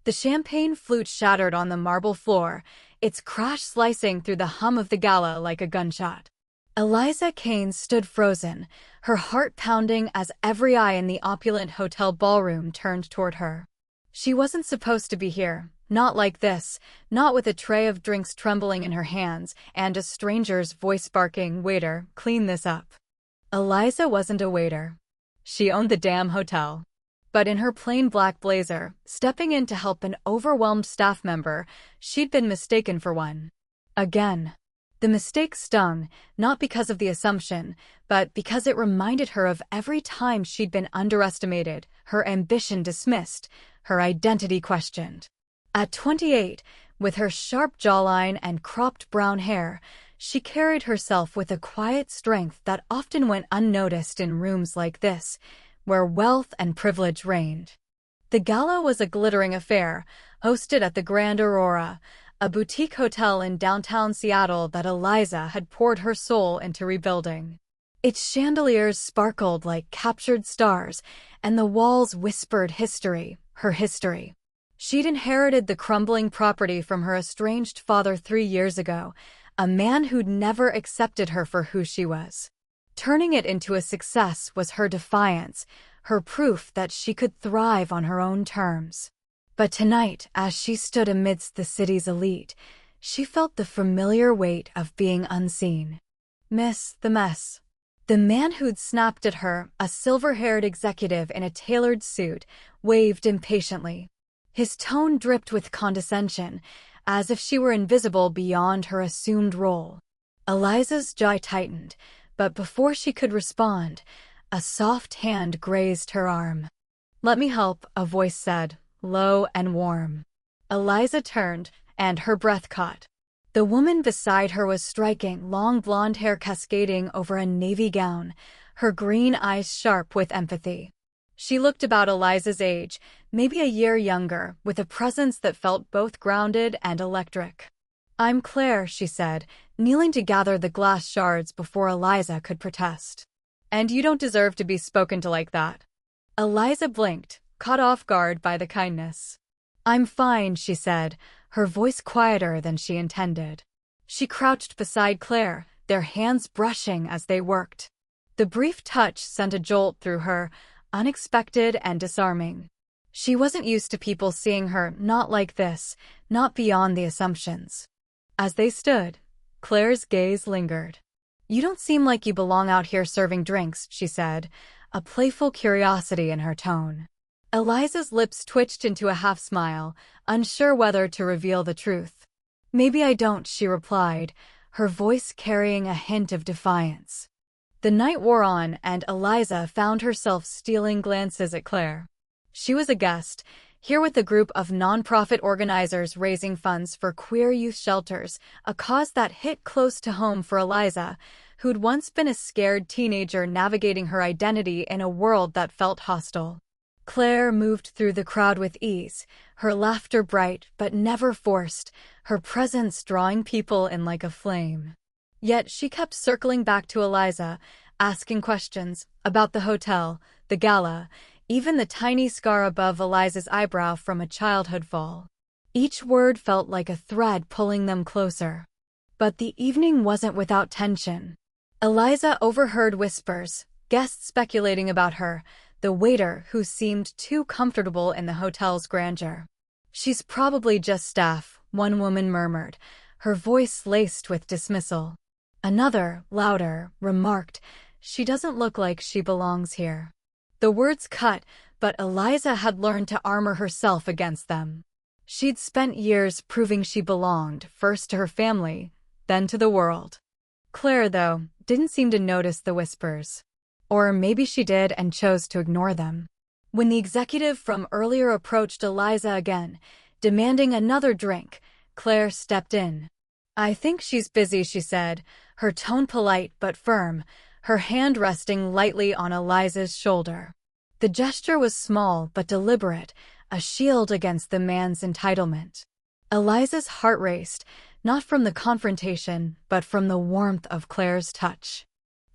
The champagne flute shattered on the marble floor, its crash slicing through the hum of the gala like a gunshot. Eliza Kane stood frozen, her heart pounding as every eye in the opulent hotel ballroom turned toward her. She wasn't supposed to be here, not like this, not with a tray of drinks trembling in her hands and a stranger's voice barking, "Waiter, clean this up." Eliza wasn't a waiter. She owned the damn hotel. But in her plain black blazer, stepping in to help an overwhelmed staff member, she'd been mistaken for one. Again. The mistake stung, not because of the assumption, but because it reminded her of every time she'd been underestimated, her ambition dismissed, her identity questioned. At 28, with her sharp jawline and cropped brown hair, she carried herself with a quiet strength that often went unnoticed in rooms like this, where wealth and privilege reigned. The gala was a glittering affair, hosted at the Grand Aurora, a boutique hotel in downtown Seattle that Eliza had poured her soul into rebuilding. Its chandeliers sparkled like captured stars, and the walls whispered history, her history. She'd inherited the crumbling property from her estranged father 3 years ago, a man who'd never accepted her for who she was. Turning it into a success was her defiance, her proof that she could thrive on her own terms. But tonight, as she stood amidst the city's elite, she felt the familiar weight of being unseen. "Miss the mess." The man who'd snapped at her, a silver-haired executive in a tailored suit, waved impatiently. His tone dripped with condescension, as if she were invisible beyond her assumed role. Eliza's jaw tightened, but before she could respond, a soft hand grazed her arm. "Let me help," a voice said, low and warm. Eliza turned, and her breath caught. The woman beside her was striking, long blonde hair cascading over a navy gown, her green eyes sharp with empathy. She looked about Eliza's age, maybe a year younger, with a presence that felt both grounded and electric. "I'm Claire," she said, kneeling to gather the glass shards before Eliza could protest. "And you don't deserve to be spoken to like that." Eliza blinked, caught off guard by the kindness. "I'm fine," she said, her voice quieter than she intended. She crouched beside Claire, their hands brushing as they worked. The brief touch sent a jolt through her, unexpected and disarming. She wasn't used to people seeing her not like this, not beyond the assumptions. As they stood, Claire's gaze lingered. "You don't seem like you belong out here serving drinks," she said, a playful curiosity in her tone. Eliza's lips twitched into a half-smile, unsure whether to reveal the truth. "Maybe I don't," she replied, her voice carrying a hint of defiance. The night wore on, and Eliza found herself stealing glances at Claire. She was a guest, here with a group of nonprofit organizers raising funds for queer youth shelters, a cause that hit close to home for Eliza, who'd once been a scared teenager navigating her identity in a world that felt hostile. Claire moved through the crowd with ease, her laughter bright but never forced, her presence drawing people in like a flame. Yet she kept circling back to Eliza, asking questions about the hotel, the gala, even the tiny scar above Eliza's eyebrow from a childhood fall. Each word felt like a thread pulling them closer. But the evening wasn't without tension. Eliza overheard whispers, guests speculating about her, the waiter who seemed too comfortable in the hotel's grandeur. "She's probably just staff," one woman murmured, her voice laced with dismissal. Another, louder, remarked, "She doesn't look like she belongs here." The words cut, but Eliza had learned to armor herself against them. She'd spent years proving she belonged, first to her family, then to the world. Claire, though, didn't seem to notice the whispers. Or maybe she did and chose to ignore them. When the executive from earlier approached Eliza again, demanding another drink, Claire stepped in. "I think she's busy," she said, her tone polite but firm, her hand resting lightly on Eliza's shoulder. The gesture was small but deliberate, a shield against the man's entitlement. Eliza's heart raced, not from the confrontation, but from the warmth of Claire's touch.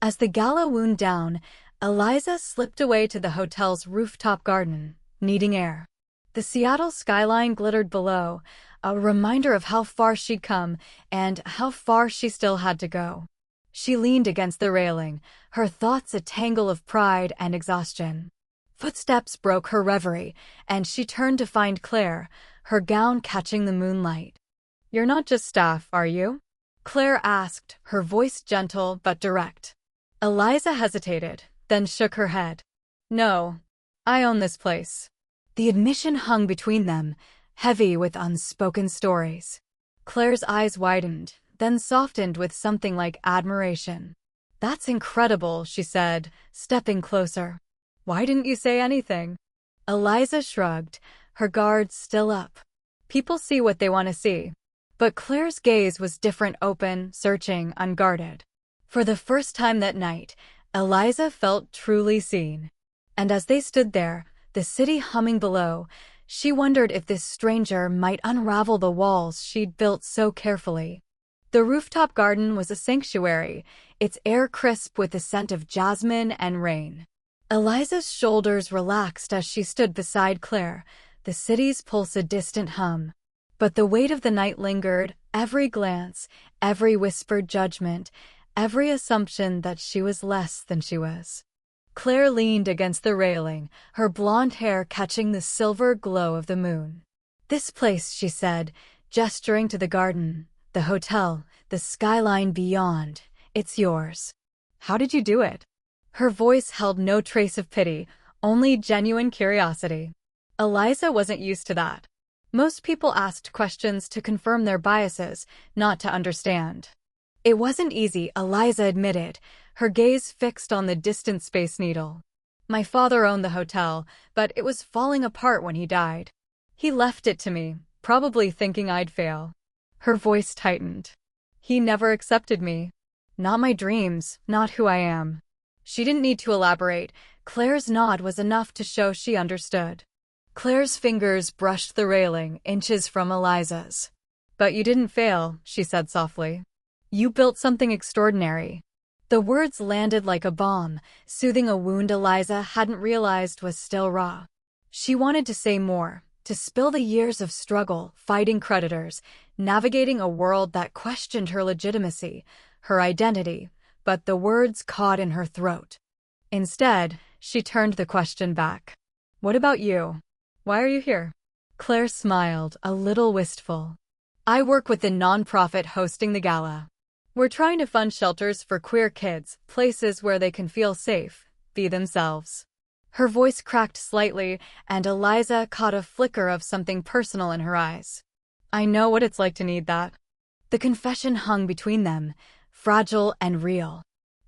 As the gala wound down, Eliza slipped away to the hotel's rooftop garden, needing air. The Seattle skyline glittered below, a reminder of how far she'd come and how far she still had to go. She leaned against the railing, her thoughts a tangle of pride and exhaustion. Footsteps broke her reverie, and she turned to find Claire, her gown catching the moonlight. "You're not just staff, are you?" Claire asked, her voice gentle but direct. Eliza hesitated, then shook her head. "No, I own this place." The admission hung between them, heavy with unspoken stories. Claire's eyes widened, then softened with something like admiration. "That's incredible," she said, stepping closer. "Why didn't you say anything?" Eliza shrugged, her guard still up. People see what they want to see. But Claire's gaze was different, open, searching, unguarded. For the first time that night, Eliza felt truly seen. And as they stood there, the city humming below, she wondered if this stranger might unravel the walls she'd built so carefully. The rooftop garden was a sanctuary, its air crisp with the scent of jasmine and rain. Eliza's shoulders relaxed as she stood beside Claire, the city's pulse a distant hum. But the weight of the night lingered, every glance, every whispered judgment, every assumption that she was less than she was. Claire leaned against the railing, her blonde hair catching the silver glow of the moon. "This place," she said, gesturing to the garden, the hotel, the skyline beyond, "it's yours." "How did you do it?" Her voice held no trace of pity, only genuine curiosity. Eliza wasn't used to that. Most people asked questions to confirm their biases, not to understand. It wasn't easy, Eliza admitted, her gaze fixed on the distant Space Needle. "My father owned the hotel, but it was falling apart when he died. He left it to me, probably thinking I'd fail." Her voice tightened. "He never accepted me. Not my dreams, not who I am." She didn't need to elaborate. Claire's nod was enough to show she understood. Claire's fingers brushed the railing, inches from Eliza's. "But you didn't fail," she said softly. "You built something extraordinary." The words landed like a bomb, soothing a wound Eliza hadn't realized was still raw. She wanted to say more, to spill the years of struggle, fighting creditors, navigating a world that questioned her legitimacy, her identity, but the words caught in her throat. Instead, she turned the question back. "What about you? Why are you here?" Claire smiled, a little wistful. "I work with the nonprofit hosting the gala. We're trying to fund shelters for queer kids, places where they can feel safe, be themselves." Her voice cracked slightly, and Eliza caught a flicker of something personal in her eyes. "I know what it's like to need that." The confession hung between them, fragile and real.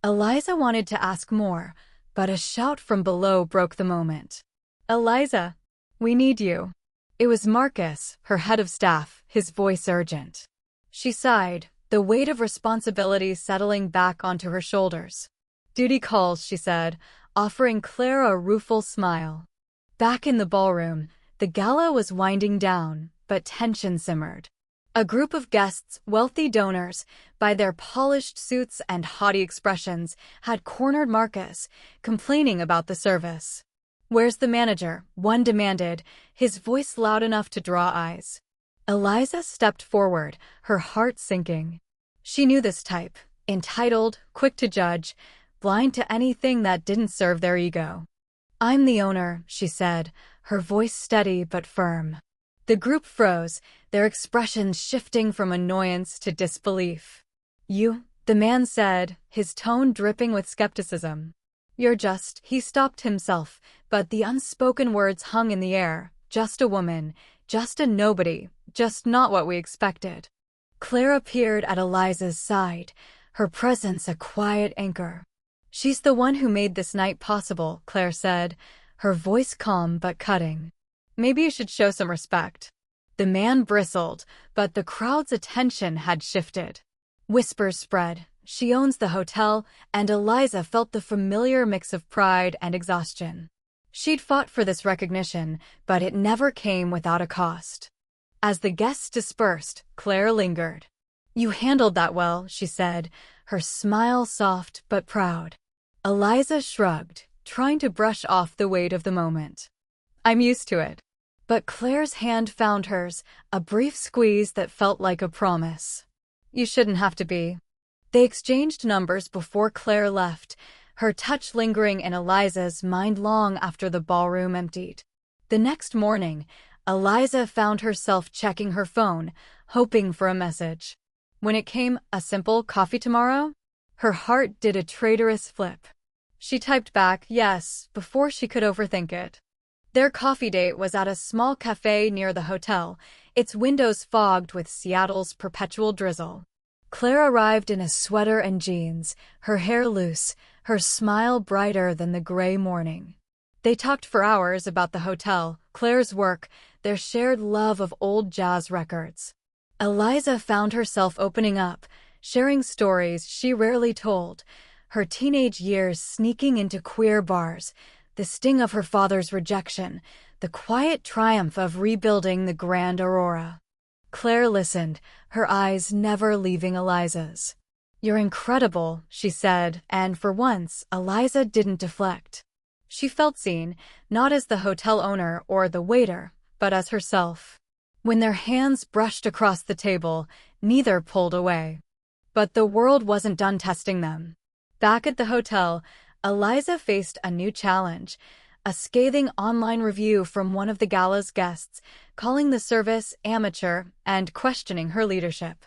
Eliza wanted to ask more, but a shout from below broke the moment. "Eliza, we need you." It was Marcus, her head of staff, his voice urgent. She sighed, the weight of responsibility settling back onto her shoulders. "Duty calls," she said, offering Claire a rueful smile. Back in the ballroom, the gala was winding down, but tension simmered. A group of guests, wealthy donors, by their polished suits and haughty expressions, had cornered Marcus, complaining about the service. "Where's the manager?" one demanded, his voice loud enough to draw eyes. Eliza stepped forward, her heart sinking. She knew this type, entitled, quick to judge, blind to anything that didn't serve their ego. "I'm the owner," she said, her voice steady but firm. The group froze, their expressions shifting from annoyance to disbelief. "You," the man said, his tone dripping with skepticism. "You're just—" He stopped himself, but the unspoken words hung in the air. "Just a woman, just a nobody, just not what we expected." Claire appeared at Eliza's side, her presence a quiet anchor. "She's the one who made this night possible," Claire said, her voice calm but cutting. "Maybe you should show some respect." The man bristled, but the crowd's attention had shifted. Whispers spread. "She owns the hotel," and Eliza felt the familiar mix of pride and exhaustion. She'd fought for this recognition, but it never came without a cost. As the guests dispersed, Claire lingered. "You handled that well," she said, her smile soft but proud. Eliza shrugged, trying to brush off the weight of the moment. "I'm used to it." But Claire's hand found hers, a brief squeeze that felt like a promise. "You shouldn't have to be." They exchanged numbers before Claire left, her touch lingering in Eliza's mind long after the ballroom emptied. The next morning, Eliza found herself checking her phone, hoping for a message. When it came, "A simple coffee tomorrow?" her heart did a traitorous flip. She typed back, "Yes," before she could overthink it. Their coffee date was at a small cafe near the hotel, its windows fogged with Seattle's perpetual drizzle. Claire arrived in a sweater and jeans, her hair loose, her smile brighter than the gray morning. They talked for hours about the hotel, Claire's work, their shared love of old jazz records. Eliza found herself opening up, sharing stories she rarely told, her teenage years sneaking into queer bars, the sting of her father's rejection, the quiet triumph of rebuilding the Grand Aurora. Claire listened, her eyes never leaving Eliza's. "You're incredible," she said, and for once, Eliza didn't deflect. She felt seen, not as the hotel owner or the waiter, but as herself. When their hands brushed across the table, neither pulled away. But the world wasn't done testing them. Back at the hotel, Eliza faced a new challenge, a scathing online review from one of the gala's guests, calling the service amateur and questioning her leadership.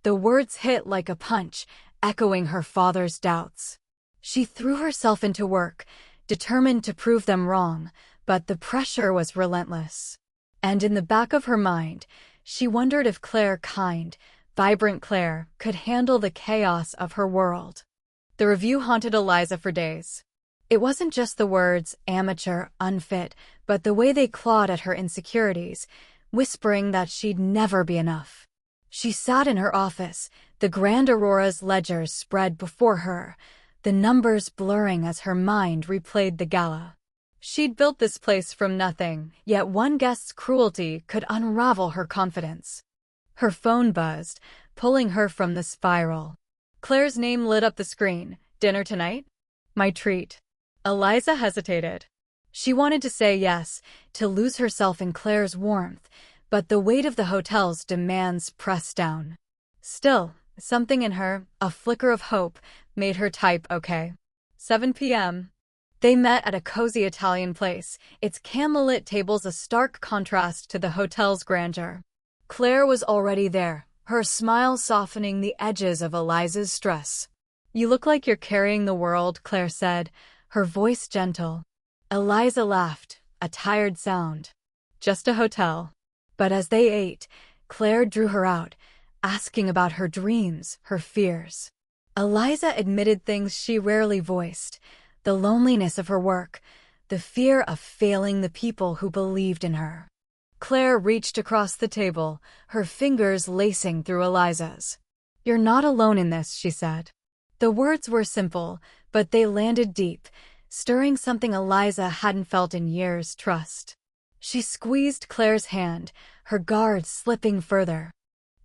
The words hit like a punch, echoing her father's doubts. She threw herself into work, determined to prove them wrong, but the pressure was relentless. And in the back of her mind, she wondered if Claire, kind, vibrant Claire, could handle the chaos of her world. The review haunted Eliza for days. It wasn't just the words, amateur, unfit, but the way they clawed at her insecurities, whispering that she'd never be enough. She sat in her office, the Grand Aurora's ledgers spread before her, the numbers blurring as her mind replayed the gala. She'd built this place from nothing, yet one guest's cruelty could unravel her confidence. Her phone buzzed, pulling her from the spiral. Claire's name lit up the screen. "Dinner tonight?" "My treat." Eliza hesitated. She wanted to say yes, to lose herself in Claire's warmth, but the weight of the hotel's demands pressed down. Still, something in her, a flicker of hope, made her type okay. 7 p.m. They met at a cozy Italian place, its candlelit tables a stark contrast to the hotel's grandeur. Claire was already there, her smile softening the edges of Eliza's stress. "You look like you're carrying the world," Claire said, her voice gentle. Eliza laughed, a tired sound. "Just a hotel." But as they ate, Claire drew her out, asking about her dreams, her fears. Eliza admitted things she rarely voiced, the loneliness of her work, the fear of failing the people who believed in her. Claire reached across the table, her fingers lacing through Eliza's. "You're not alone in this," she said. The words were simple, but they landed deep, stirring something Eliza hadn't felt in years, trust. She squeezed Claire's hand, her guard slipping further.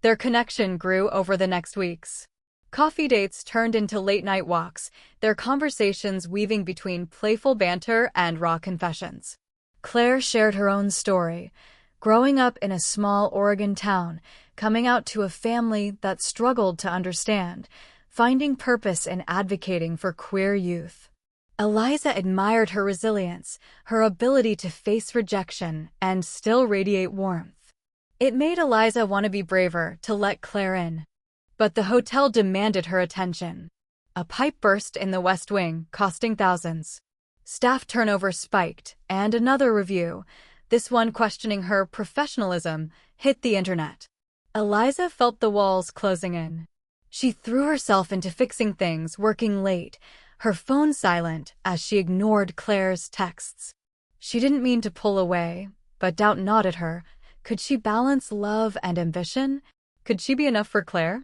Their connection grew over the next weeks. Coffee dates turned into late-night walks, their conversations weaving between playful banter and raw confessions. Claire shared her own story, growing up in a small Oregon town, coming out to a family that struggled to understand, finding purpose in advocating for queer youth. Eliza admired her resilience, her ability to face rejection and still radiate warmth. It made Eliza want to be braver, to let Claire in. But the hotel demanded her attention. A pipe burst in the West Wing, costing thousands. Staff turnover spiked, and another review, this one questioning her professionalism, hit the internet. Eliza felt the walls closing in. She threw herself into fixing things, working late, her phone silent as she ignored Claire's texts. She didn't mean to pull away, but doubt gnawed at her. Could she balance love and ambition? Could she be enough for Claire?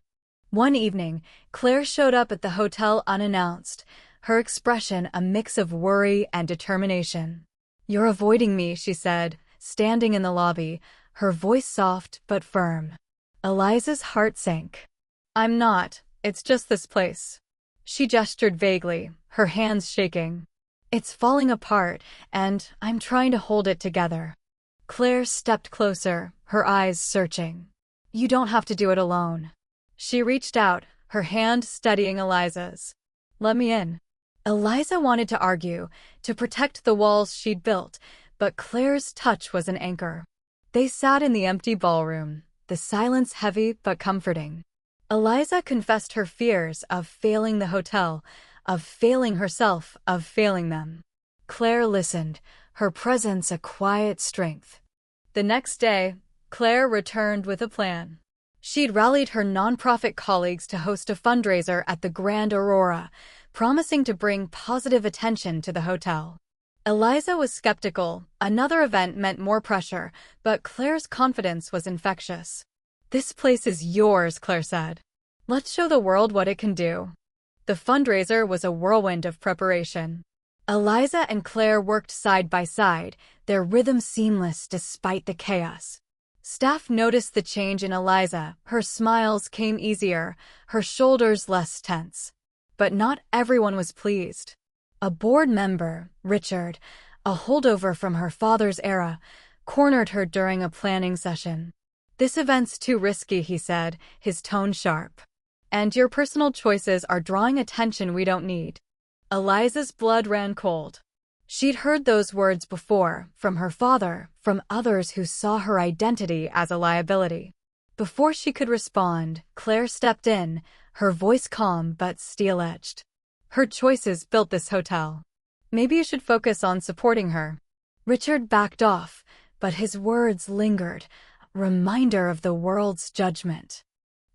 One evening, Claire showed up at the hotel unannounced, her expression a mix of worry and determination. "You're avoiding me," she said, standing in the lobby, her voice soft but firm. Eliza's heart sank. "I'm not. It's just this place." She gestured vaguely, her hands shaking. "It's falling apart, and I'm trying to hold it together." Claire stepped closer, her eyes searching. You don't have to do it alone. She reached out, her hand steadying Eliza's. Let me in. Eliza wanted to argue, to protect the walls she'd built, but Claire's touch was an anchor. They sat in the empty ballroom, the silence heavy but comforting. Eliza confessed her fears of failing the hotel, of failing herself, of failing them. Claire listened, her presence a quiet strength. The next day, Claire returned with a plan. She'd rallied her nonprofit colleagues to host a fundraiser at the Grand Aurora, promising to bring positive attention to the hotel. Eliza was skeptical. Another event meant more pressure, but Claire's confidence was infectious. This place is yours, Claire said. Let's show the world what it can do. The fundraiser was a whirlwind of preparation. Eliza and Claire worked side by side, their rhythm seamless despite the chaos. Staff noticed the change in Eliza. Her smiles came easier, her shoulders less tense. But not everyone was pleased. A board member, Richard, a holdover from her father's era, cornered her during a planning session. This event's too risky, he said, his tone sharp. And your personal choices are drawing attention we don't need. Eliza's blood ran cold. She'd heard those words before, from her father, from others who saw her identity as a liability. Before she could respond, Claire stepped in, her voice calm but steel-edged. Her choices built this hotel. Maybe you should focus on supporting her. Richard backed off, but his words lingered, a reminder of the world's judgment.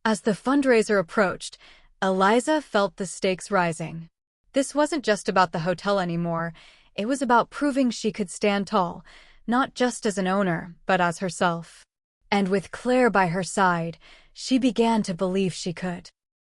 As the fundraiser approached, Eliza felt the stakes rising. This wasn't just about the hotel anymore. It was about proving she could stand tall, not just as an owner, but as herself. And with Claire by her side, she began to believe she could.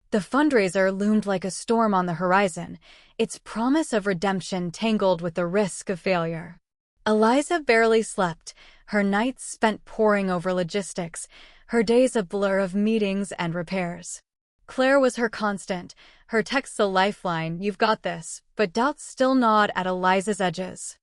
The fundraiser loomed like a storm on the horizon, its promise of redemption tangled with the risk of failure. Eliza barely slept, her nights spent poring over logistics, her days a blur of meetings and repairs. Claire was her constant, her texts a lifeline, you've got this, but doubts still gnawed at Eliza's edges.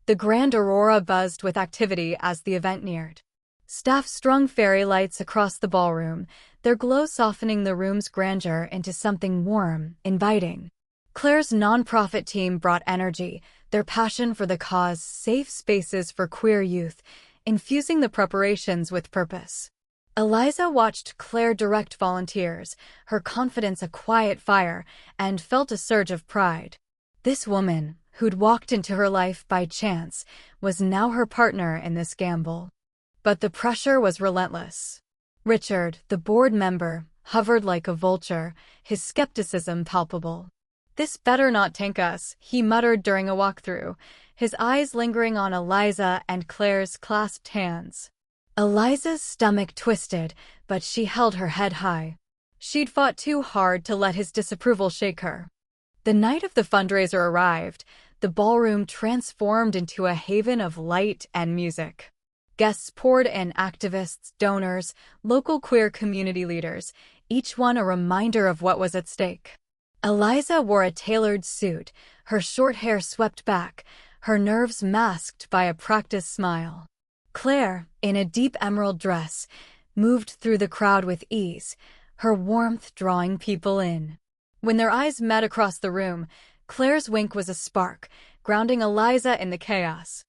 The Grand Aurora buzzed with activity as the event neared. Staff strung fairy lights across the ballroom, their glow softening the room's grandeur into something warm, inviting. Claire's nonprofit team brought energy, their passion for the cause, safe spaces for queer youth, infusing the preparations with purpose. Eliza watched Claire direct volunteers, her confidence a quiet fire, and felt a surge of pride. This woman, who'd walked into her life by chance, was now her partner in this gamble. But the pressure was relentless. Richard, the board member, hovered like a vulture, his skepticism palpable. This better not tank us, he muttered during a walkthrough, his eyes lingering on Eliza and Claire's clasped hands. Eliza's stomach twisted, but she held her head high. She'd fought too hard to let his disapproval shake her. The night of the fundraiser arrived, the ballroom transformed into a haven of light and music. Guests poured in, activists, donors, local queer community leaders, each one a reminder of what was at stake. Eliza wore a tailored suit, her short hair swept back, her nerves masked by a practiced smile. Claire, in a deep emerald dress, moved through the crowd with ease, her warmth drawing people in. When their eyes met across the room, Claire's wink was a spark, grounding Eliza in the chaos.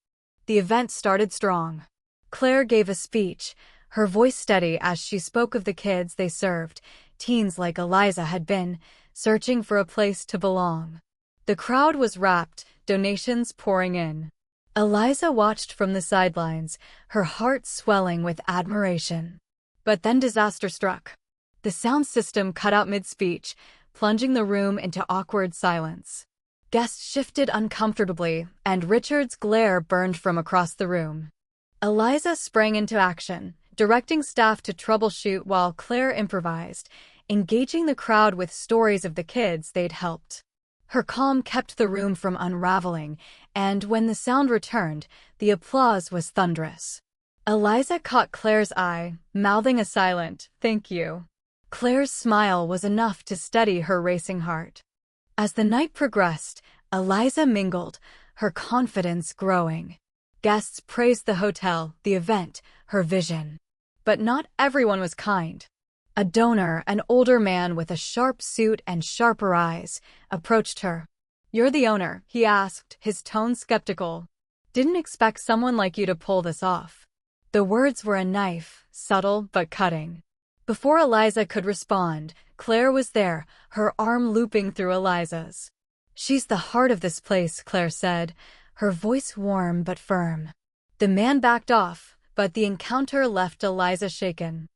The event started strong. Claire gave a speech, her voice steady as she spoke of the kids they served, teens like Eliza had been, searching for a place to belong. The crowd was rapt, donations pouring in. Eliza watched from the sidelines, her heart swelling with admiration. But then disaster struck. The sound system cut out mid-speech, plunging the room into awkward silence. Guests shifted uncomfortably, and Richard's glare burned from across the room. Eliza sprang into action, directing staff to troubleshoot while Claire improvised, engaging the crowd with stories of the kids they'd helped. Her calm kept the room from unraveling, and when the sound returned, the applause was thunderous. Eliza caught Claire's eye, mouthing a silent, "Thank you." Claire's smile was enough to steady her racing heart. As the night progressed, Eliza mingled, her confidence growing. Guests praised the hotel, the event, her vision. But not everyone was kind. A donor, an older man with a sharp suit and sharper eyes, approached her. "You're the owner?" he asked, his tone skeptical. "Didn't expect someone like you to pull this off." The words were a knife, subtle but cutting. Before Eliza could respond, Claire was there, her arm looping through Eliza's. "She's the heart of this place," Claire said, her voice warm but firm. The man backed off, but the encounter left Eliza shaken.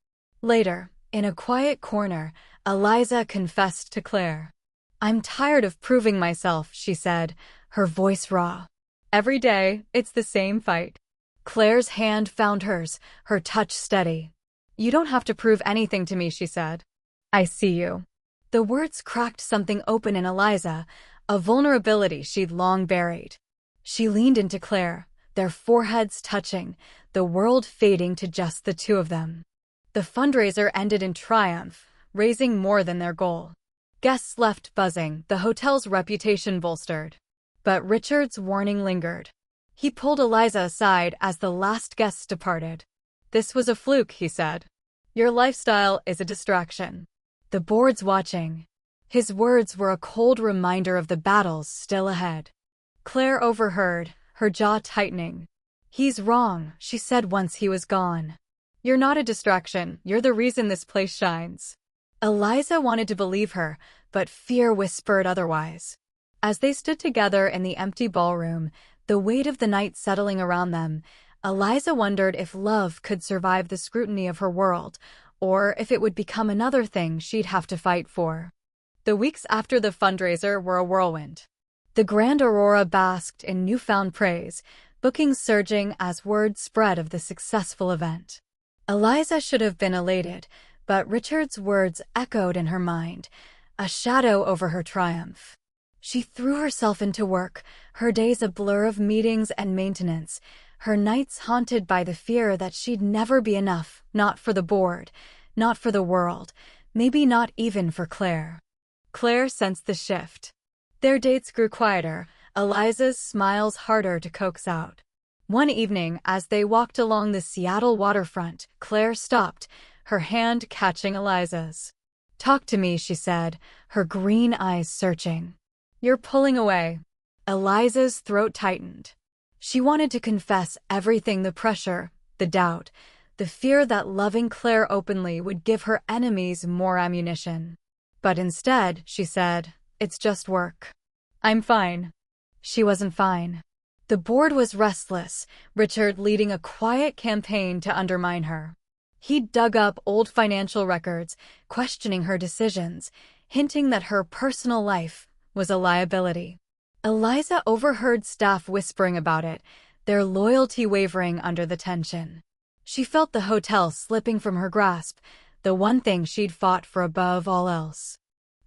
Later, in a quiet corner, Eliza confessed to Claire. "I'm tired of proving myself," she said, her voice raw. "Every day, it's the same fight." Claire's hand found hers, her touch steady. "You don't have to prove anything to me," she said. "I see you." The words cracked something open in Eliza, a vulnerability she'd long buried. She leaned into Claire, their foreheads touching, the world fading to just the two of them. The fundraiser ended in triumph, raising more than their goal. Guests left buzzing, the hotel's reputation bolstered. But Richard's warning lingered. He pulled Eliza aside as the last guests departed. "This was a fluke," he said. "Your lifestyle is a distraction. The board's watching." His words were a cold reminder of the battles still ahead. Claire overheard, her jaw tightening. "He's wrong," she said once he was gone. "You're not a distraction, you're the reason this place shines." Eliza wanted to believe her, but fear whispered otherwise. As they stood together in the empty ballroom, the weight of the night settling around them, Eliza wondered if love could survive the scrutiny of her world, or if it would become another thing she'd have to fight for. The weeks after the fundraiser were a whirlwind. The Grand Aurora basked in newfound praise, bookings surging as word spread of the successful event. Eliza should have been elated, but Richard's words echoed in her mind, a shadow over her triumph. She threw herself into work, her days a blur of meetings and maintenance, her nights haunted by the fear that she'd never be enough, not for the board, not for the world, maybe not even for Claire. Claire sensed the shift. Their dates grew quieter, Eliza's smiles harder to coax out. One evening, as they walked along the Seattle waterfront, Claire stopped, her hand catching Eliza's. "Talk to me," she said, her green eyes searching. "You're pulling away." Eliza's throat tightened. She wanted to confess everything, the pressure, the doubt, the fear that loving Claire openly would give her enemies more ammunition. But instead, she said, "It's just work. I'm fine." She wasn't fine. The board was restless, Richard leading a quiet campaign to undermine her. He'd dug up old financial records, questioning her decisions, hinting that her personal life was a liability. Eliza overheard staff whispering about it, their loyalty wavering under the tension. She felt the hotel slipping from her grasp, the one thing she'd fought for above all else.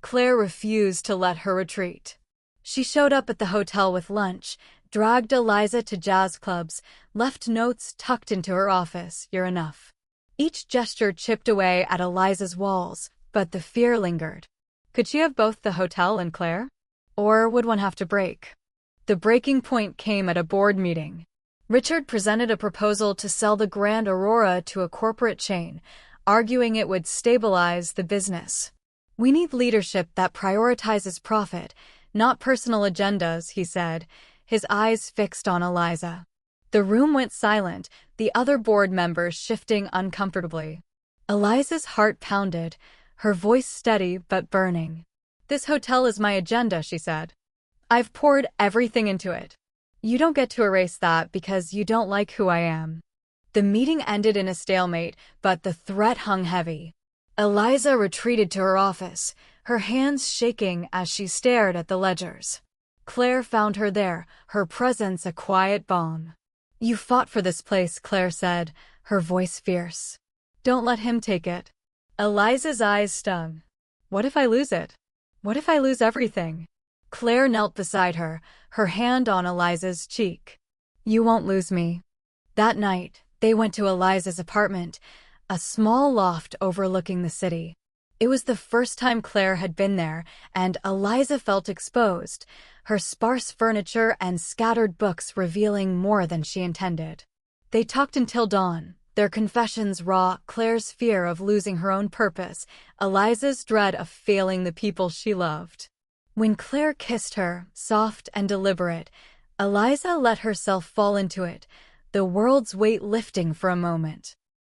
Claire refused to let her retreat. She showed up at the hotel with lunch, dragged Eliza to jazz clubs, left notes tucked into her office, "You're enough." Each gesture chipped away at Eliza's walls, but the fear lingered. Could she have both the hotel and Claire? Or would one have to break? The breaking point came at a board meeting. Richard presented a proposal to sell the Grand Aurora to a corporate chain, arguing it would stabilize the business. "We need leadership that prioritizes profit, not personal agendas," he said, his eyes fixed on Eliza. The room went silent, the other board members shifting uncomfortably. Eliza's heart pounded, her voice steady but burning. "This hotel is my agenda," she said. "I've poured everything into it. You don't get to erase that because you don't like who I am." The meeting ended in a stalemate, but the threat hung heavy. Eliza retreated to her office, her hands shaking as she stared at the ledgers. Claire found her there, her presence a quiet balm. "You fought for this place," Claire said, her voice fierce. "Don't let him take it." Eliza's eyes stung. "What if I lose it? What if I lose everything?" Claire knelt beside her, her hand on Eliza's cheek. "You won't lose me." That night, they went to Eliza's apartment, a small loft overlooking the city. It was the first time Claire had been there, and Eliza felt exposed, her sparse furniture and scattered books revealing more than she intended. They talked until dawn, their confessions raw, Claire's fear of losing her own purpose, Eliza's dread of failing the people she loved. When Claire kissed her, soft and deliberate, Eliza let herself fall into it, the world's weight lifting for a moment.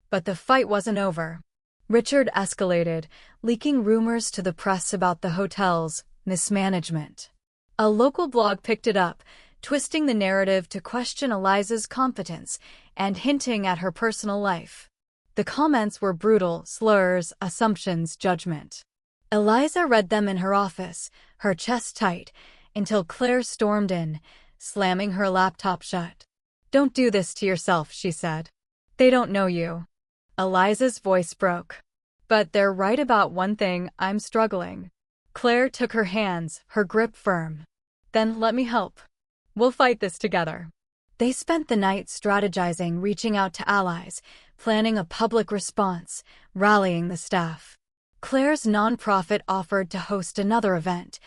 But the fight wasn't over. Richard escalated, leaking rumors to the press about the hotel's mismanagement. A local blog picked it up, twisting the narrative to question Eliza's competence and hinting at her personal life. The comments were brutal, slurs, assumptions, judgment. Eliza read them in her office, her chest tight, until Claire stormed in, slamming her laptop shut. "Don't do this to yourself," she said. "They don't know you." Eliza's voice broke. "But they're right about one thing, I'm struggling." Claire took her hands, her grip firm. "Then let me help. We'll fight this together." They spent the night strategizing, reaching out to allies, planning a public response, rallying the staff. Claire's nonprofit offered to host another event,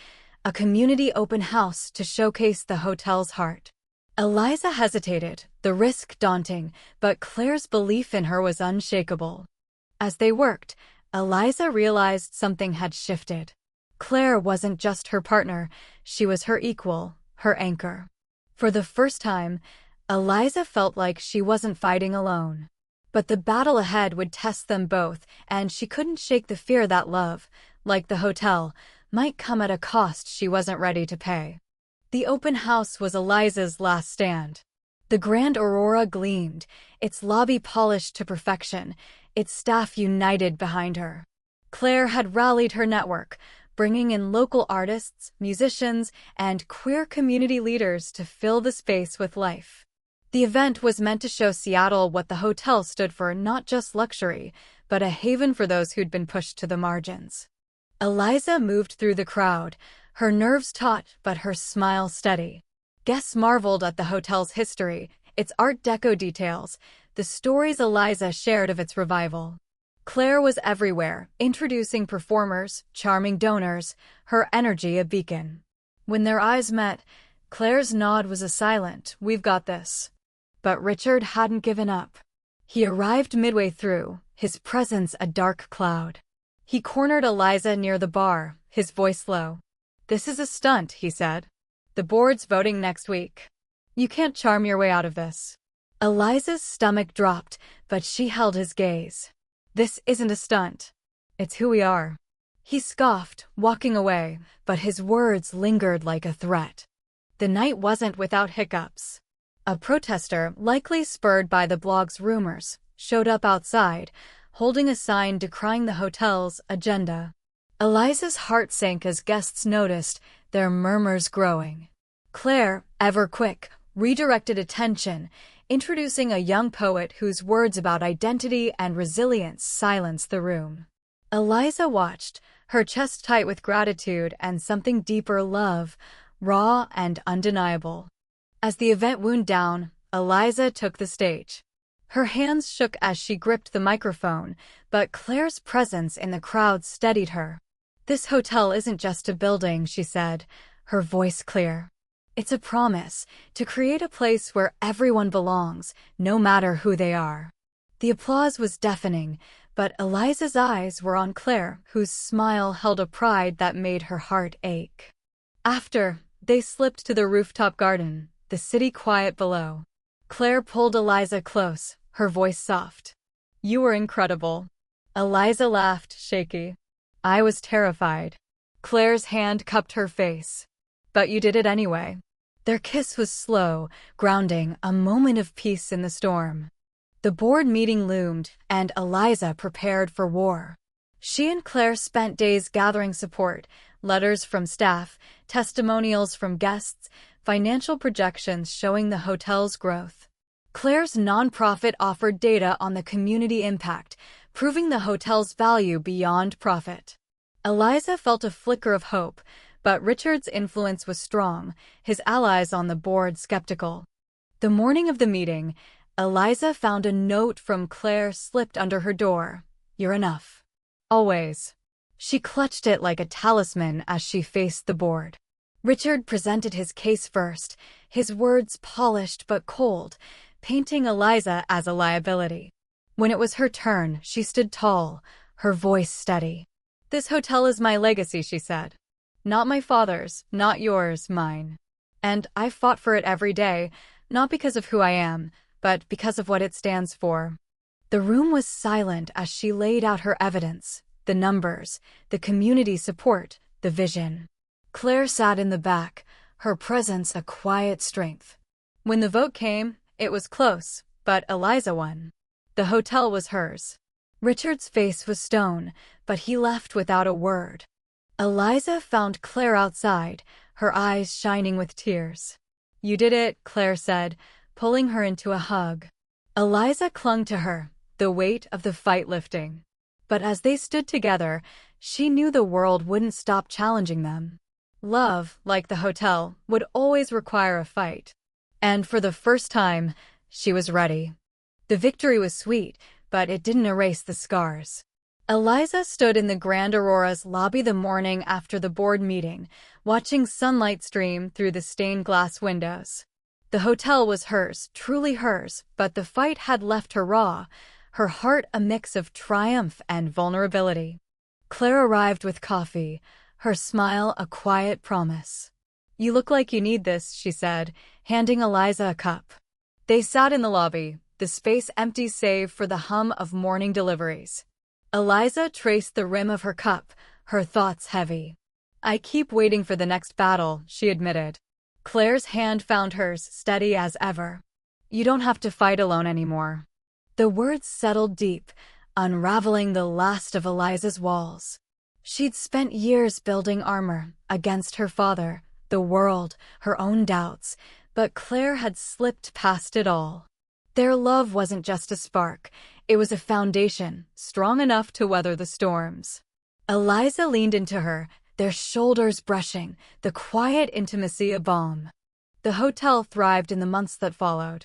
a community open house to showcase the hotel's heart. Eliza hesitated, the risk daunting, but Claire's belief in her was unshakable. As they worked, Eliza realized something had shifted. Claire wasn't just her partner, she was her equal, her anchor. For the first time, Eliza felt like she wasn't fighting alone. But the battle ahead would test them both, and she couldn't shake the fear that love, like the hotel, might come at a cost she wasn't ready to pay. The open house was Eliza's last stand. The Grand Aurora gleamed, its lobby polished to perfection, its staff united behind her. Claire had rallied her network, bringing in local artists, musicians, and queer community leaders to fill the space with life. The event was meant to show Seattle what the hotel stood for, not just luxury, but a haven for those who'd been pushed to the margins. Eliza moved through the crowd, her nerves taut but her smile steady. Guests marveled at the hotel's history, its Art Deco details, the stories Eliza shared of its revival. Claire was everywhere, introducing performers, charming donors, her energy a beacon. When their eyes met, Claire's nod was a silent, "We've got this." But Richard hadn't given up. He arrived midway through, his presence a dark cloud. He cornered Eliza near the bar, his voice low. "This is a stunt," he said. "The board's voting next week. You can't charm your way out of this." Eliza's stomach dropped, but she held his gaze. "This isn't a stunt. It's who we are." He scoffed, walking away, but his words lingered like a threat. The night wasn't without hiccups. A protester, likely spurred by the blog's rumors, showed up outside, holding a sign decrying the hotel's agenda. Eliza's heart sank as guests noticed, their murmurs growing. Claire, ever quick, redirected attention, introducing a young poet whose words about identity and resilience silenced the room. Eliza watched, her chest tight with gratitude and something deeper, love, raw and undeniable. As the event wound down, Eliza took the stage. Her hands shook as she gripped the microphone, but Claire's presence in the crowd steadied her. "This hotel isn't just a building," she said, her voice clear. "It's a promise to create a place where everyone belongs, no matter who they are." The applause was deafening, but Eliza's eyes were on Claire, whose smile held a pride that made her heart ache. After, they slipped to the rooftop garden, the city quiet below. Claire pulled Eliza close, her voice soft. "You were incredible." Eliza laughed, shaky. "I was terrified." Claire's hand cupped her face. "But you did it anyway." Their kiss was slow, grounding, a moment of peace in the storm. The board meeting loomed, and Eliza prepared for war. She and Claire spent days gathering support, letters from staff, testimonials from guests, financial projections showing the hotel's growth. Claire's nonprofit offered data on the community impact, proving the hotel's value beyond profit. Eliza felt a flicker of hope, but Richard's influence was strong, his allies on the board skeptical. The morning of the meeting, Eliza found a note from Claire slipped under her door. "You're enough. Always." She clutched it like a talisman as she faced the board. Richard presented his case first, his words polished but cold, painting Eliza as a liability. When it was her turn, she stood tall, her voice steady. "This hotel is my legacy," she said. "Not my father's, not yours, mine. And I've fought for it every day, not because of who I am, but because of what it stands for." The room was silent as she laid out her evidence, the numbers, the community support, the vision. Claire sat in the back, her presence a quiet strength. When the vote came, it was close, but Eliza won. The hotel was hers. Richard's face was stone, but he left without a word. Eliza found Claire outside, her eyes shining with tears. "You did it," Claire said, pulling her into a hug. Eliza clung to her, the weight of the fight lifting. But as they stood together, she knew the world wouldn't stop challenging them. Love, like the hotel, would always require a fight. And for the first time, she was ready. The victory was sweet, but it didn't erase the scars. Eliza stood in the Grand Aurora's lobby the morning after the board meeting, watching sunlight stream through the stained glass windows. The hotel was hers, truly hers, but the fight had left her raw, her heart a mix of triumph and vulnerability. Claire arrived with coffee, her smile a quiet promise. "You look like you need this," she said, handing Eliza a cup. They sat in the lobby, the space empty save for the hum of morning deliveries. Eliza traced the rim of her cup, her thoughts heavy. "I keep waiting for the next battle," she admitted. Claire's hand found hers, steady as ever. "You don't have to fight alone anymore." The words settled deep, unraveling the last of Eliza's walls. She'd spent years building armor against her father, the world, her own doubts, but Claire had slipped past it all. Their love wasn't just a spark, it was a foundation, strong enough to weather the storms. Eliza leaned into her, their shoulders brushing, the quiet intimacy a balm. The hotel thrived in the months that followed.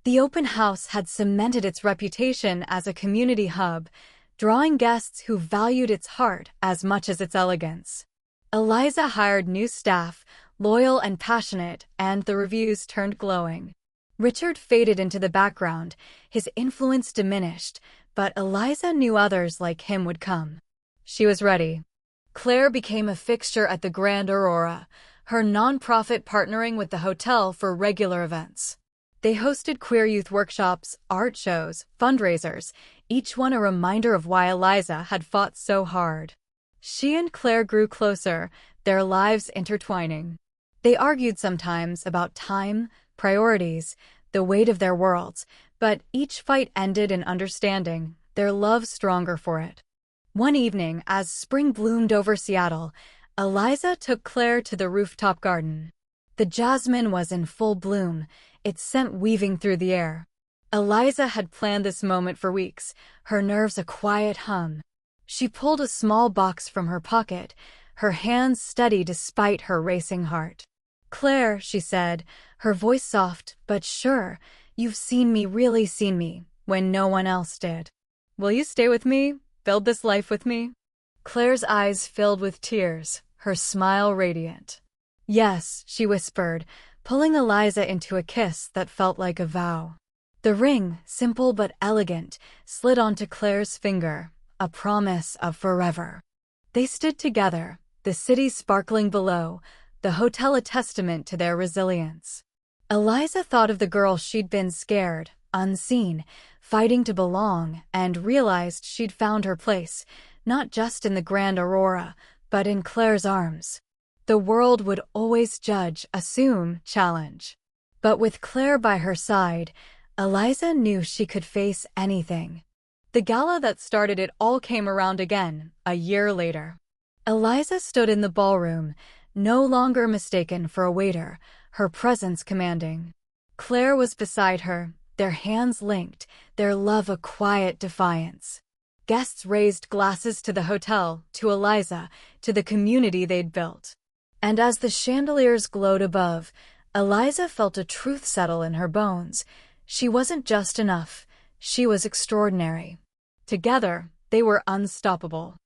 The open house had cemented its reputation as a community hub, drawing guests who valued its heart as much as its elegance. Eliza hired new staff, loyal and passionate, and the reviews turned glowing. Richard faded into the background, his influence diminished, but Eliza knew others like him would come. She was ready. Claire became a fixture at the Grand Aurora, her nonprofit partnering with the hotel for regular events. They hosted queer youth workshops, art shows, fundraisers, each one a reminder of why Eliza had fought so hard. She and Claire grew closer, their lives intertwining. They argued sometimes about time, priorities, the weight of their worlds, but each fight ended in understanding, their love stronger for it. One evening, as spring bloomed over Seattle, Eliza took Claire to the rooftop garden. The jasmine was in full bloom, its scent weaving through the air. Eliza had planned this moment for weeks, her nerves a quiet hum. She pulled a small box from her pocket, her hands steady despite her racing heart. "Claire," she said, her voice soft but sure, "you've seen me, really seen me, when no one else did. Will you stay with me, build this life with me?" Claire's eyes filled with tears, her smile radiant. "Yes," she whispered, pulling Eliza into a kiss that felt like a vow. The ring, simple but elegant, slid onto Claire's finger, a promise of forever. They stood together, the city sparkling below, the hotel a testament to their resilience. Eliza thought of the girl she'd been scared, unseen, fighting to belong, and realized she'd found her place, not just in the Grand Aurora, but in Claire's arms. The world would always judge, assume, challenge. But with Claire by her side, Eliza knew she could face anything. The gala that started it all came around again, a year later. Eliza stood in the ballroom, no longer mistaken for a waiter, her presence commanding. Claire was beside her, their hands linked, their love a quiet defiance. Guests raised glasses to the hotel, to Eliza, to the community they'd built. And as the chandeliers glowed above, Eliza felt a truth settle in her bones. She wasn't just enough, she was extraordinary. Together, they were unstoppable.